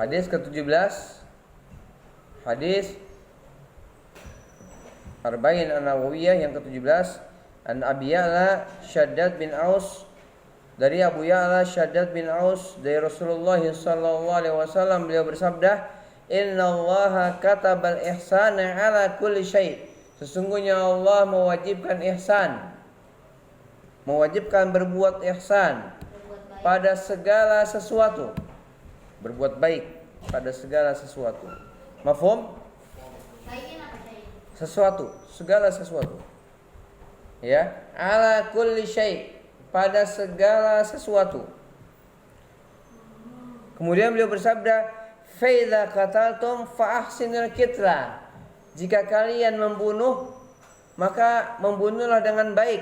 Hadis ke-17, hadis Arba'in An-Nawawiyah yang ke-17, An Abi Ya'la Shaddad bin Aus, dari Abu Ya'la Shaddad bin Aus dari Rasulullah sallallahu alaihi wasallam, beliau bersabda, "Innallaha katabal ihsana ala kulli syai." Sesungguhnya Allah mewajibkan ihsan, mewajibkan berbuat ihsan pada segala sesuatu, berbuat baik pada segala sesuatu. Mafhum? Sesuatu, segala sesuatu. Ya, ala kulli syai, pada segala sesuatu. Kemudian beliau bersabda, "Fa idza qataltum fa ahsinul qitla." Jika kalian membunuh, maka membunuhlah dengan baik.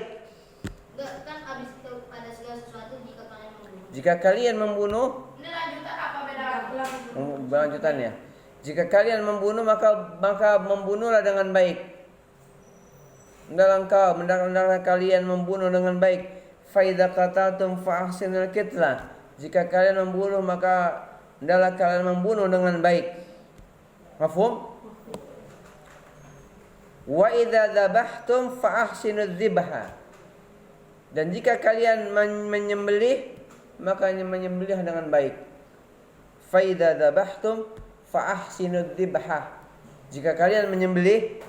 Enggak, kan habis itu pada segala sesuatu jika kalian membunuh. Jika kalian membunuh, ini lanjutan apa beda? lanjutannya. Jika kalian membunuh, maka membunuhlah dengan baik. Hendaklah kalian membunuh dengan baik. Fa idza qataltum fa ahsinul qitla. Jika kalian membunuh, maka hendaklah kalian membunuh dengan baik. Mafhum? Wa idza dzabhtum fa ahsinudz dzibha. Dan jika kalian menyembelih, maka menyembelih dengan baik. Fa idza dzabhtum fa ahsinudz dzibha. Jika kalian menyembelih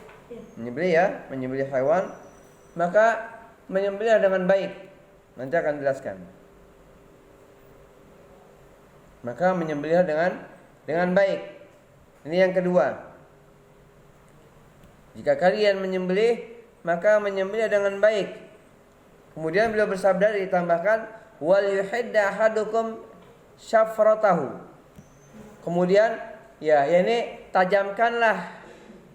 ya, menyembelih hewan, maka menyembelih dengan baik. Nanti akan jelaskan. Maka menyembelih dengan baik. Ini yang kedua. Jika kalian menyembelih, maka menyembelih dengan baik. Kemudian beliau bersabda, ditambahkan, wal yuhidda ahadukum syafratahu. Kemudian ya ini tajamkanlah,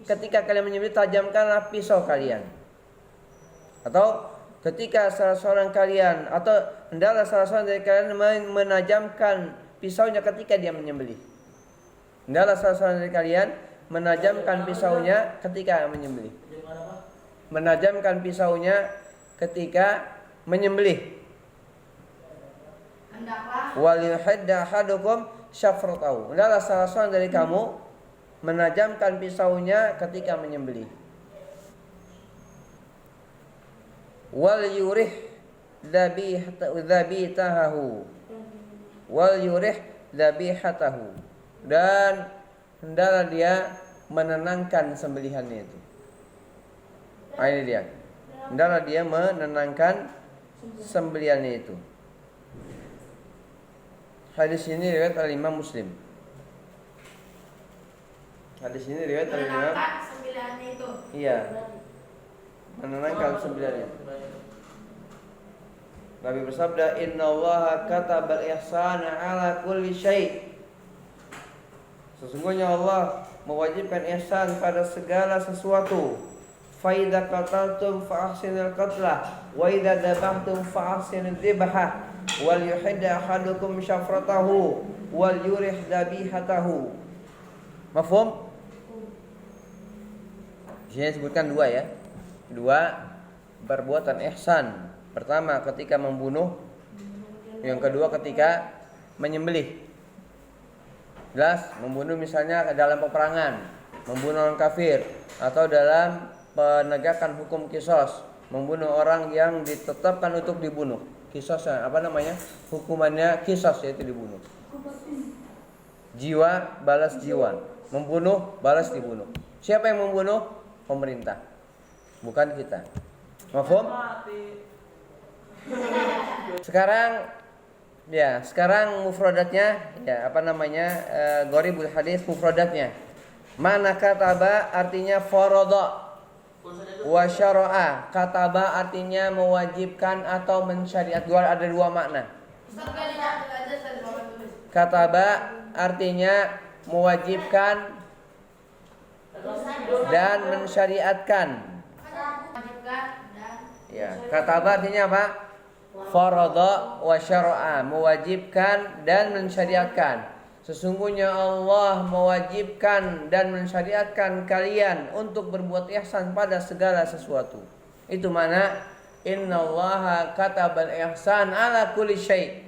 ketika kalian menyembelih, tajamkanlah pisau kalian. Atau ketika salah seorang kalian, atau hendaklah salah seorang dari kalian menajamkan pisaunya ketika dia menyembelih. Hendaklah salah seorang dari kalian menajamkan pisaunya ketika menyembelih. Menajamkan pisaunya ketika menyembelih. Wal yuhidda ahadukum syafratahu. Hendaklah salah seorang dari kamu menajamkan pisaunya ketika menyembelih. Wal yurih dzabihatahu. Wal yurih dzabihatahu. Dan hendaklah dia menenangkan sembelihannya itu. Ini dia. Hendaklah dia menenangkan sembelihannya itu. Hadis ini riwayat Imam Muslim. Hadis ini riwayat Imam. Sembelihannya itu. Iya. Menenangkan sembelihannya. Nabi bersabda, "Innallaha katabal ihsana ala kulli syai." Sesungguhnya Allah mewajibkan ihsan pada segala sesuatu. Fa idza qataltum fa ahsinul qatla wa idza dzabhtum fa ahsinudz dzibha wal yuhidda ahadukum syafratahu wal yurih dzabihatahu. Mafhum? Di sini disebutkan dua ya. Dua perbuatan ihsan. Pertama ketika membunuh, yang kedua ketika menyembelih. Jelas, membunuh misalnya dalam peperangan, membunuh orang kafir, atau dalam penegakan hukum kisos, membunuh orang yang ditetapkan untuk dibunuh. Kisosnya apa namanya? Hukumannya kisos, yaitu dibunuh. Jiwa balas jiwa, membunuh balas dibunuh. Siapa yang membunuh? Pemerintah, bukan kita. Mafhum? Sekarang mufradatnya ya, apa namanya? Gharibul hadis mufradatnya. Mana kataba artinya farada wa syara'a. Kataba artinya mewajibkan atau mensyariat. Ada dua makna. Kataba artinya mewajibkan dan mensyariatkan. Ya, kataba artinya apa? Farada wa syara'a, mewajibkan dan mensyariatkan. Sesungguhnya Allah mewajibkan dan mensyariatkan kalian untuk berbuat ihsan pada segala sesuatu. Itu mana innallaha katabal ihsan ala kulli syai.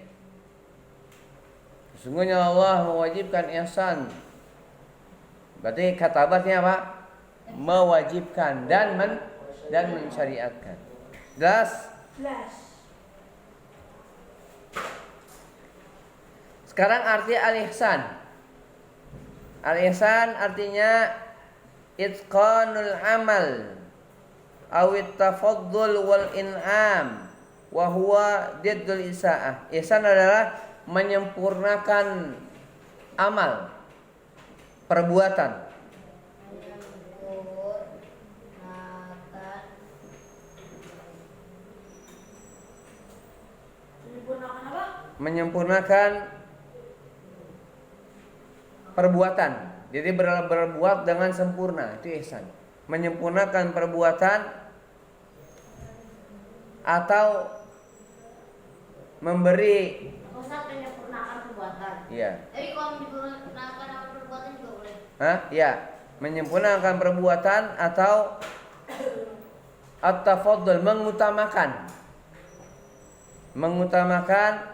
Sesungguhnya Allah mewajibkan ihsan. Berarti katabatnya apa? Mewajibkan dan mensyariatkan. Jelas? Sekarang arti al-ihsan. Al-ihsan artinya itqanul amal awit tafaddul wal in'am wa huwa diddul isaah. Ihsan adalah menyempurnakan amal, perbuatan. Menyempurnakan perbuatan. Jadi berbuat dengan sempurna, itu ihsan. Menyempurnakan perbuatan atau memberi. Ustaz, menyempurnakan perbuatan. Iya. Jadi kalau menyempurnakan perbuatan juga boleh. Ya, menyempurnakan perbuatan atau at-tafaddul, mengutamakan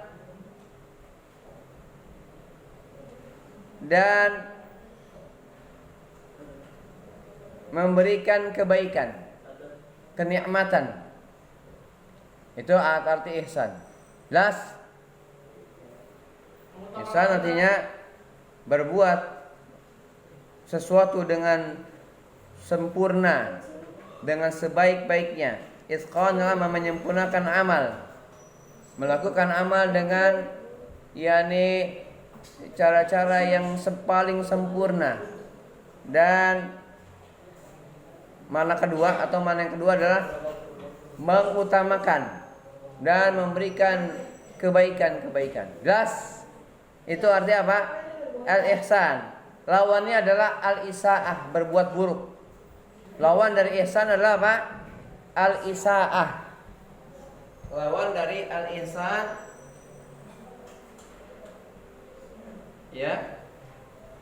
dan memberikan kebaikan, kenikmatan. Itu arti ihsan. Jelas? Ihsan artinya berbuat sesuatu dengan sempurna, dengan sebaik-baiknya. Itqan adalah menyempurnakan amal, melakukan amal dengan cara-cara yang paling sempurna. Dan mana yang kedua adalah mengutamakan dan memberikan kebaikan-kebaikan. Jelas? Itu artinya apa? Al-ihsan. Lawannya adalah al-isaah, berbuat buruk. Lawan dari ihsan adalah apa? Al-isaah. Lawan dari al-ihsan, ya,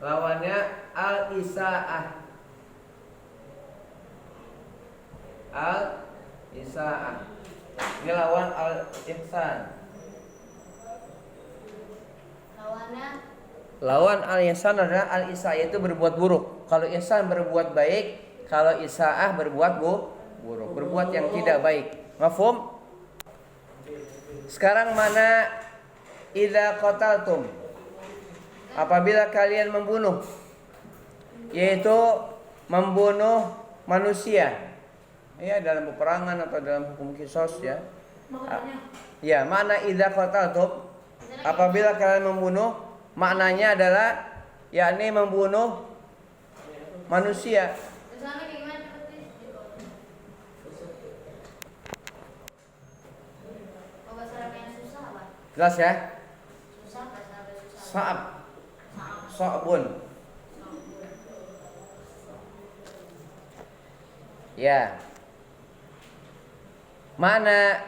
lawannya al-isaah. Al-isaah. Ini lawan al-ihsan. Lawan al-ihsan adalah al-isaah, yaitu berbuat buruk. Kalau ihsan berbuat baik, kalau isaah berbuat buruk, berbuat yang tidak baik. Mafhum? Sekarang mana idza qataltum? Apabila kalian membunuh, yaitu membunuh manusia. Ya, dalam peperangan atau dalam hukum qisas, ya. Ya, makna idza qataltum, apabila kalian membunuh, maknanya adalah yakni membunuh manusia. Jelas ya? Sa'bun. Ya. Mana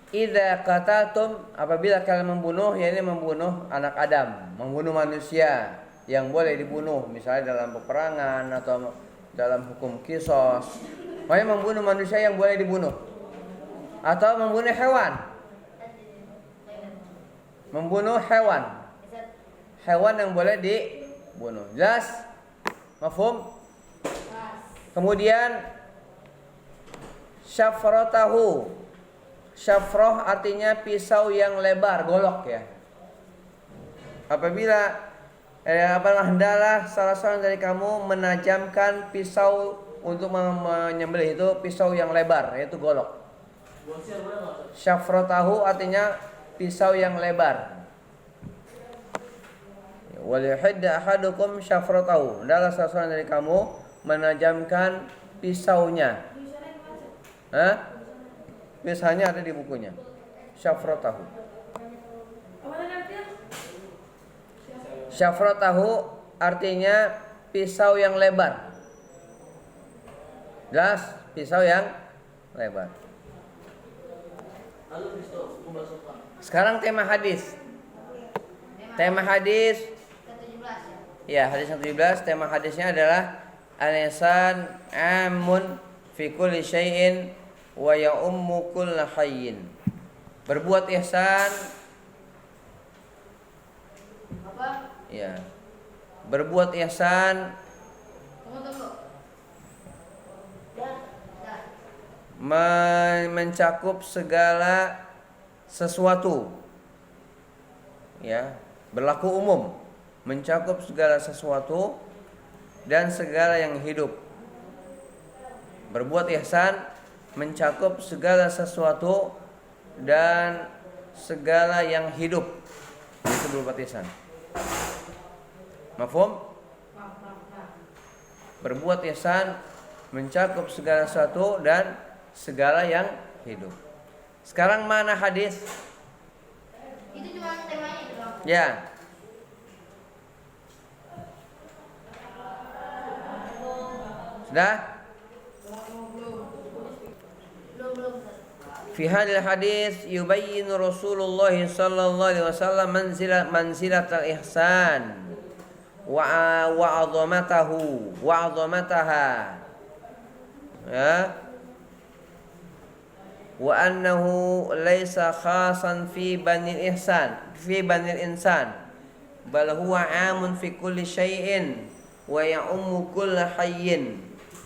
idza qataltum, apabila kalian membunuh, yakni membunuh anak Adam, membunuh manusia yang boleh dibunuh, misalnya dalam peperangan atau dalam hukum qisas. Makanya membunuh manusia yang boleh dibunuh. Atau membunuh hewan. Membunuh hewan yang boleh dibunuh. Jelas? Mafhum? Kemudian syafratahu. Syafroh artinya pisau yang lebar, golok, ya. Apabila hendaklah salah seorang dari kamu menajamkan pisau untuk menyembelih, itu pisau yang lebar, yaitu golok. Syafratahu artinya pisau yang lebar. Wal yuhidda ahadukum syafratahu. Hendaklah salah seorang dari kamu menajamkan pisaunya. Biasanya ada di bukunya. Syafratahu. Syafratahu artinya pisau yang lebar. Jelas? Pisau yang lebar. Sekarang tema hadis. Tema hadis ya, hadis yang 17. Tema hadisnya adalah al-ihsan amun fi kulli syai'in wa ya'ummu kull hayyin. Berbuat ihsan Ya. Berbuat ihsan Tunggu. mencakup segala sesuatu. Ya, berlaku umum, mencakup segala sesuatu dan segala yang hidup. Berbuat ihsan mencakup segala sesuatu dan segala yang hidup. Itu berbuat ihsan. Mafhum? Berbuat ihsan mencakup segala sesuatu dan segala yang hidup. Sekarang mana hadis? Itu cuma temanya itu doang. Ya. Sudah? Belum. Fi hadil hadis yubayyin Rasulullah sallallahu alaihi wasallam manzilatal ihsan wa 'azamatahu wa 'azamataha. Ya. Wa annahu laisa khasan fi banil insan bal huwa 'amun fi kulli syai'in wa ya'ummu kull hayyin.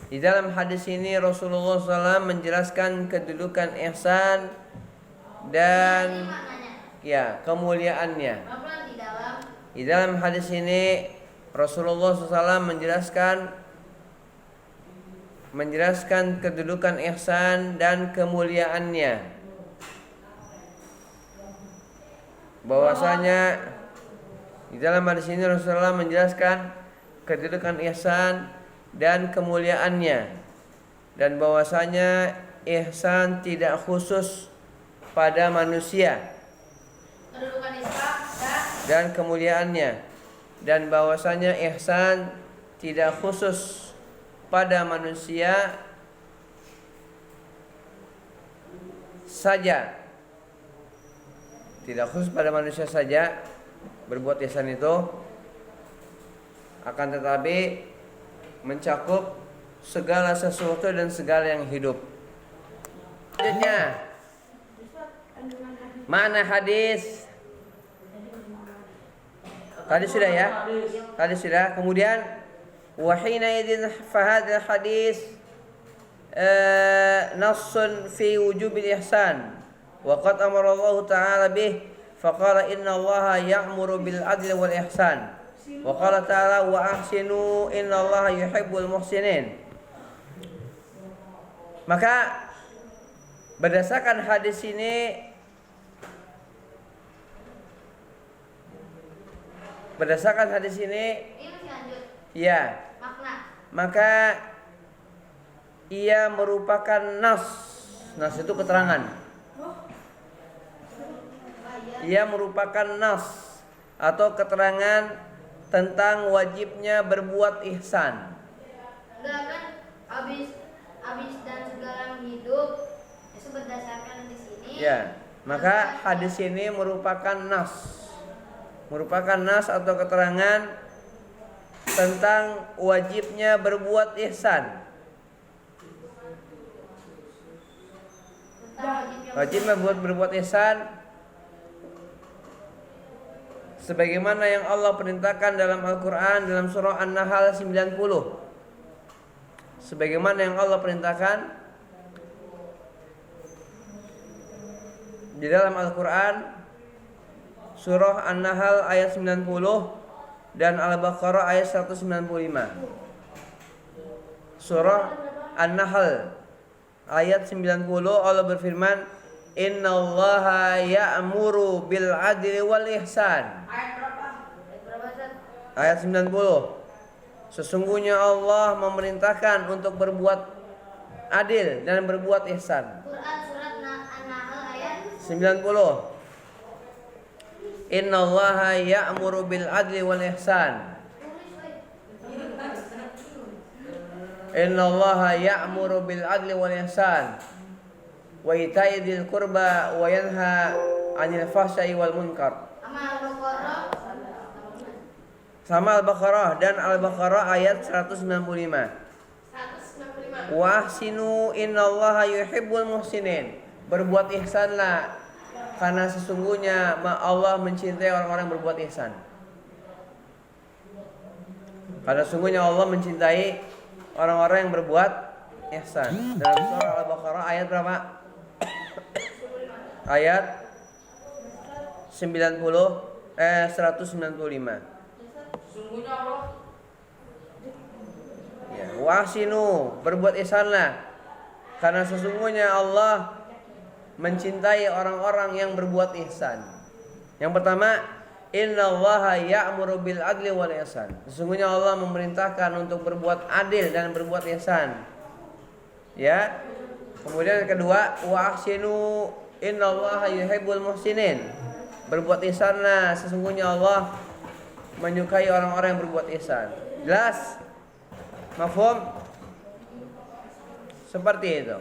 Di dalam hadis ini Rasulullah SAW menjelaskan kedudukan ihsan dan kemuliaannya. Di dalam hadis ini Rasulullah SAW menjelaskan kedudukan ihsan dan kemuliaannya. Bahwasanya di dalam hadis ini Rasulullah menjelaskan kedudukan ihsan dan kemuliaannya, dan bahwasanya ihsan tidak khusus pada manusia dan kemuliaannya, dan bahwasanya ihsan tidak khusus pada manusia saja, tidak khusus pada manusia saja berbuat ihsan itu, akan tetapi mencakup segala sesuatu dan segala yang hidup. Selanjutnya, mana hadis? Tadi sudah ya? Tadi sudah. Kemudian wa hina idzin fa hadzal hadis nassun fi wujubil ihsan wa qad amara Allah Ta'ala bih fa qala inna Allah ya'muru bil adli wal ihsan. Wa qala ta'ala wa ahsinu innallaha yuhibbul muhsinin. Maka berdasarkan hadis ini ya, maka ia merupakan nas itu keterangan. Ia merupakan nas atau keterangan tentang wajibnya berbuat ihsan. Enggak kan habis dan segala hidup itu berdasarkan di sini. Ya, maka hadis ini merupakan nas atau keterangan tentang wajibnya berbuat ihsan. Wajibnya berbuat ihsan sebagaimana yang Allah perintahkan dalam Al-Quran dalam surah An-Nahl 90. Sebagaimana yang Allah perintahkan di dalam Al-Quran surah An-Nahl ayat 90 dan Al-Baqarah ayat 195. Surah An-Nahl ayat 90 Allah berfirman, innallaha ya'muru bil adli wal ihsan. Ayat 90. Sesungguhnya Allah memerintahkan untuk berbuat adil dan berbuat ihsan. Quran surat An-Nahl ayat 90. Innallaha ya'muru bil adli wal ihsan. Innallaha ya'muru bil adli wal ihsan wa ita'i dzil qurba wa yanha 'anil fahsya'i wal munkar. Sama Al-Baqarah dan Al-Baqarah ayat 195. Wa ahsinu innallaha yuhibbul muhsinin. Berbuat ihsanlah karena sesungguhnya Allah mencintai orang-orang yang berbuat ihsan. Karena sungguhnya Allah mencintai orang-orang yang berbuat ihsan. Dalam surah Al-Baqarah ayat berapa? Ayat 195. Sungguhnya Allah Ya, wahsinu, berbuat ihsanlah. Karena sesungguhnya Allah mencintai orang-orang yang berbuat ihsan. Yang pertama, innallaha ya'muru bil adli wal ihsan. Sesungguhnya Allah memerintahkan untuk berbuat adil dan berbuat ihsan. Ya. Kemudian yang kedua, wa ahsinu innallaha yuhibbul muhsinin. Berbuat ihsanlah, sesungguhnya Allah menyukai orang-orang yang berbuat ihsan. Jelas? Mafhum? Seperti itu.